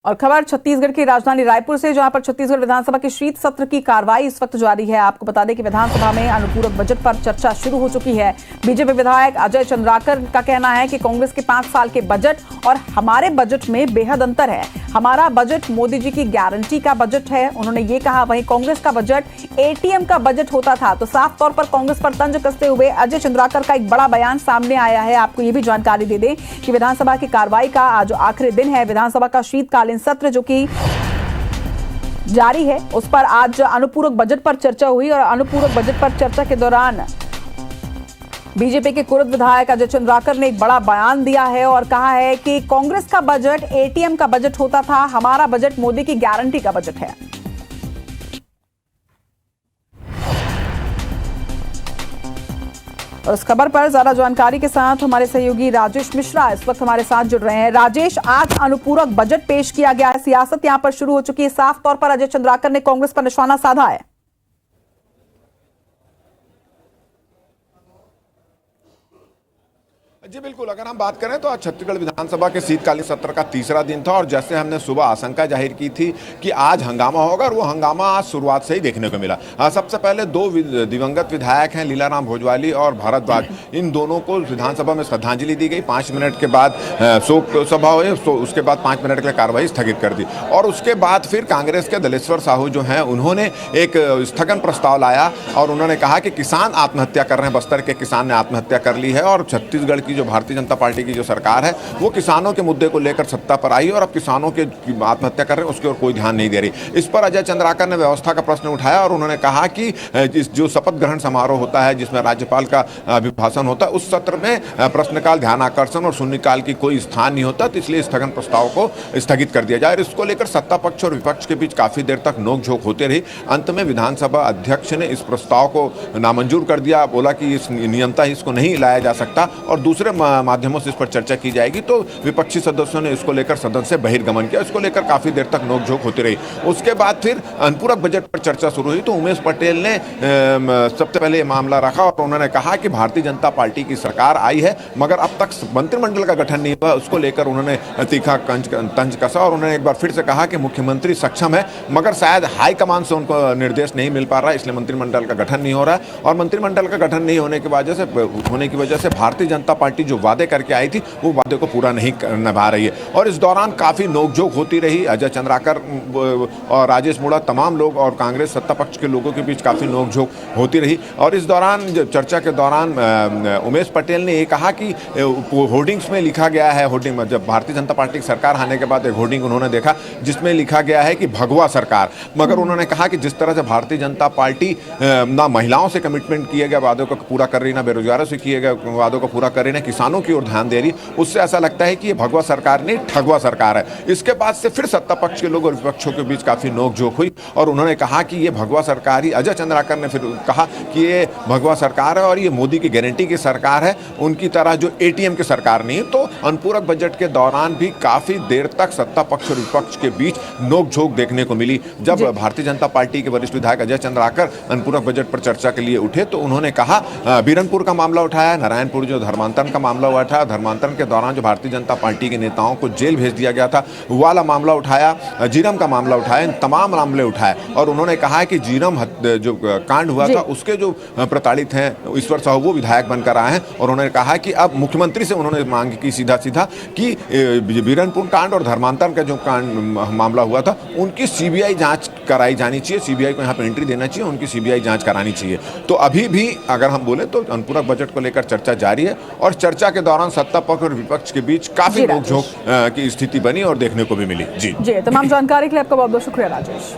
और खबर छत्तीसगढ़ की राजधानी रायपुर से, जहां पर छत्तीसगढ़ विधानसभा के शीत सत्र की कार्रवाई इस वक्त जारी है। आपको बता दें कि विधानसभा में अनुपूरक बजट पर चर्चा शुरू हो चुकी है। बीजेपी विधायक अजय चंद्राकर का कहना है कि कांग्रेस के 5 साल के बजट और हमारे बजट में बेहद अंतर है। हमारा बजट मोदी जी की गारंटी का बजट है, उन्होंने ये कहा। वहीं कांग्रेस का बजट एटीएम का बजट होता था। तो साफ तौर पर कांग्रेस पर तंज कसते हुए अजय चंद्राकर का एक बड़ा बयान सामने आया है। आपको ये भी जानकारी दे दें कि विधानसभा की कार्रवाई का आज आखिरी दिन है। विधानसभा का शीतकालीन सत्र जो कि जारी है, उस पर आज अनुपूरक बजट पर चर्चा हुई और अनुपूरक बजट पर चर्चा के दौरान बीजेपी के कुरुद विधायक अजय चंद्राकर ने एक बड़ा बयान दिया है और कहा है कि कांग्रेस का बजट एटीएम का बजट होता था, हमारा बजट मोदी की गारंटी का बजट है। और इस खबर पर ज्यादा जानकारी के साथ हमारे सहयोगी राजेश मिश्रा इस वक्त हमारे साथ जुड़ रहे हैं। राजेश, आज अनुपूरक बजट पेश किया गया है, सियासत यहां पर शुरू हो चुकी है। साफ तौर पर अजय चंद्राकर ने कांग्रेस पर निशाना साधा है। जी बिल्कुल, अगर हम बात करें तो आज छत्तीसगढ़ विधानसभा के शीतकालीन सत्र का तीसरा दिन था और जैसे हमने सुबह आशंका जाहिर की थी कि आज हंगामा होगा और वो हंगामा आज शुरुआत से ही देखने को मिला। सबसे पहले दो दिवंगत विधायक हैं, लीलाराम भोजवाली और भारद्वाज, इन दोनों को विधानसभा में श्रद्धांजलि दी गई। 5 मिनट के बाद शोक सभा हुई, उसके बाद 5 मिनट के लिए कार्रवाई स्थगित कर दी और उसके बाद फिर कांग्रेस के दलेश्वर साहू जो हैं उन्होंने एक स्थगन प्रस्ताव लाया और उन्होंने कहा कि किसान आत्महत्या कर रहे हैं, बस्तर के किसान ने आत्महत्या कर ली है और छत्तीसगढ़ की जो भारतीय जनता पार्टी की जो सरकार है वो किसानों के मुद्दे को लेकर सत्ता पर आई और अब किसानों के आत्महत्या कर रहे हैं उसकी ओर कोई ध्यान नहीं दे रही। इस पर अजय चंद्राकर ने व्यवस्था का प्रश्न उठाया और उन्होंने कहा कि जो शपथ ग्रहण समारोह होता है जिसमें राज्यपाल का अभिभाषण होता है उस सत्र में प्रश्नकाल, ध्यान आकर्षण और शून्यकाल की कोई स्थान नहीं होता, तो इसलिए स्थगन प्रस्ताव को स्थगित कर दिया जाए। इसको लेकर सत्ता पक्ष और विपक्ष के बीच काफी देर तक नोकझोंक होते रही। अंत में विधानसभा अध्यक्ष ने इस प्रस्ताव को नामंजूर कर दिया, बोला कि इस नियमता इसको नहीं लाया जा सकता और दूसरे माध्यमों से इस पर चर्चा की जाएगी। तो विपक्षी सदस्यों ने इसको लेकर सदन से बहिर्गमन किया। इसको लेकर काफी देर तक नोकझोंक होती रही। उसके बाद फिर अनुपूरक बजट पर चर्चा शुरू हुई तो उमेश पटेल ने सबसे पहले ये मामला रखा और उन्होंने कहा कि भारतीय जनता पार्टी की सरकार आई है मगर अब तक मंत्रिमंडल का गठन नहीं हुआ। उसको लेकर उन्होंने तीखा तंज कसा और उन्होंने एक बार फिर से कहा कि मुख्यमंत्री सक्षम है मगर शायद हाईकमान से उनको निर्देश नहीं मिल पा रहा, इसलिए मंत्रिमंडल का गठन नहीं हो रहा है और मंत्रिमंडल का गठन नहीं होने की वजह से भारतीय जनता पार्टी जो वादे करके आई थी वो वादे को पूरा नहीं निभा रही है। और इस दौरान काफी नोकझोंक होती रही। अजय चंद्राकर और राजेश मूणा, तमाम लोग और कांग्रेस सत्ता पक्ष के लोगों के बीच काफी नोकझोंक होती रही। और इस दौरान चर्चा के दौरान उमेश पटेल ने ये कहा कि होर्डिंग्स में लिखा गया है, होर्डिंग जब भारतीय जनता पार्टी की सरकार आने के बाद एक होर्डिंग उन्होंने देखा जिसमें लिखा गया है कि भगवा सरकार, मगर उन्होंने कहा कि जिस तरह से भारतीय जनता पार्टी ना महिलाओं से कमिटमेंट किए गए वादों को पूरा कर रही, ना बेरोजगारों से किए गए वादों को पूरा कर रही, ना किसानों की ओर ध्यान दे रही, उससे ऐसा लगता है कि ये भगवा सरकार नहीं ठगवा सरकार है। इसके बाद से फिर सत्ता पक्ष के लोग और विपक्षों के बीच काफी नोकझोंक हुई और उन्होंने कहा कि ये भगवा सरकार ही, अजय चंद्राकर ने फिर कहा कि ये भगवा सरकार है और ये मोदी की गारंटी की सरकार है, उनकी तरह जो एटीएम की सरकार नहीं। तो अनुपूरक बजट के दौरान भी काफी देर तक सत्ता पक्ष और विपक्ष के बीच नोकझोंक देखने को मिली। जब भारतीय जनता पार्टी के वरिष्ठ विधायक अजय चंद्राकर अनुपूरक बजट पर चर्चा के लिए उठे तो उन्होंने कहा, बीरनपुर का मामला उठाया, नारायणपुर जो धर्मांतरण का मामला हुआ था, धर्मांतरण के दौरान जो भारतीय जनता पार्टी के नेताओं को जेल भेज दिया गया था वो वाला मामला उठाया, जीरम का मामला उठाया, इन तमाम मामले उठाए और उन्होंने कहा कि जीरम जो कांड हुआ था उसके जो प्रताड़ित हैं ईश्वर साहू वो विधायक बनकर आए हैं और उन्होंने कहा कि अब मुख्यमंत्री से उन्होंने मांग की सीधा कि बीरनपुर कांड और धर्मांतरण का जो कांड मामला हुआ था उनकी सीबीआई जांच कराई जानी चाहिए, सीबीआई को यहाँ पे एंट्री देना चाहिए, उनकी सीबीआई जांच करानी चाहिए। तो अभी भी अगर हम बोले तो अनुपूरक बजट को लेकर चर्चा जारी है और चर्चा के दौरान सत्ता पक्ष और विपक्ष के बीच काफी नोकझोंक की स्थिति बनी और देखने को भी मिली। जी, तमाम जानकारी के लिए आपका बहुत बहुत शुक्रिया राजेश।